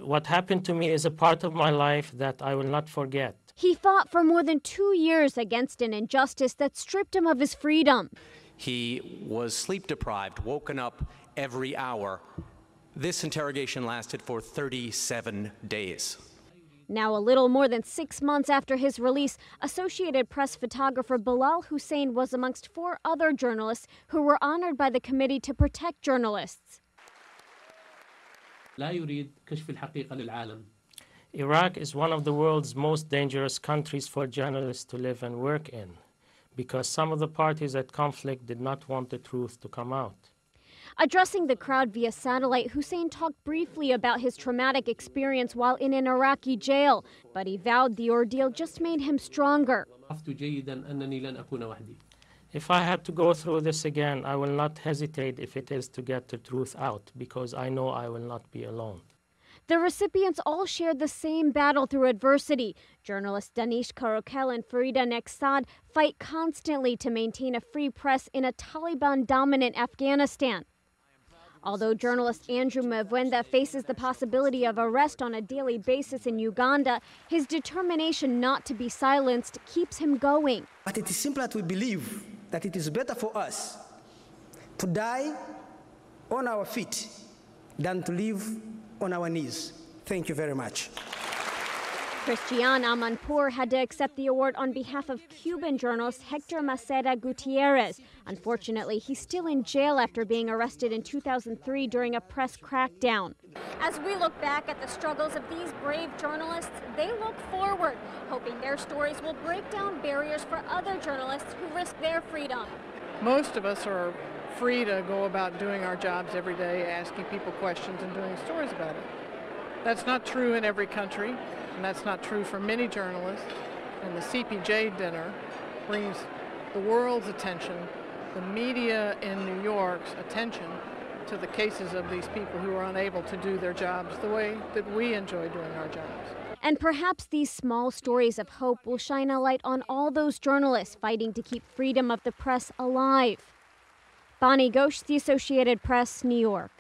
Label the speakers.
Speaker 1: What happened to me is a part of my life that I will not forget.
Speaker 2: He fought for more than 2 years against an injustice that stripped him of his freedom.
Speaker 3: He was sleep deprived, woken up every hour. This interrogation lasted for 37 days.
Speaker 2: Now, a little more than 6 months after his release, Associated Press photographer Bilal Hussein was amongst 4 other journalists who were honored by the Committee to Protect Journalists.
Speaker 1: Iraq is one of the world's most dangerous countries for journalists to live and work in, because some of the parties at conflict did not want the truth to come out.
Speaker 2: Addressing the crowd via satellite, Hussein talked briefly about his traumatic experience while in an Iraqi jail, but he vowed the ordeal just made him stronger.
Speaker 1: If I had to go through this again, I will not hesitate if it is to get the truth out, because I know I will not be alone.
Speaker 2: The recipients all shared the same battle through adversity. Journalists Danish Karokel and Farida Nexad fight constantly to maintain a free press in a Taliban-dominant Afghanistan. Although journalist Andrew Mavwenda faces the possibility of arrest on a daily basis in Uganda, his determination not to be silenced keeps him going.
Speaker 4: But it is simply that we believe that it is better for us to die on our feet than to live on our knees. Thank you very much.
Speaker 2: Christian Amanpour had to accept the award on behalf of Cuban journalist Hector Maceda Gutierrez. Unfortunately, he's still in jail after being arrested in 2003 during a press crackdown. As we look back at the struggles of these brave journalists, they look forward, hoping their stories will break down barriers for other journalists who risk their freedom.
Speaker 5: Most of us are free to go about doing our jobs every day, asking people questions and doing stories about it. That's not true in every country, and that's not true for many journalists. And the CPJ dinner brings the world's attention, the media in New York's attention, to the cases of these people who are unable to do their jobs the way that we enjoy doing our jobs.
Speaker 2: And perhaps these small stories of hope will shine a light on all those journalists fighting to keep freedom of the press alive. Bonny Ghosh, The Associated Press, New York.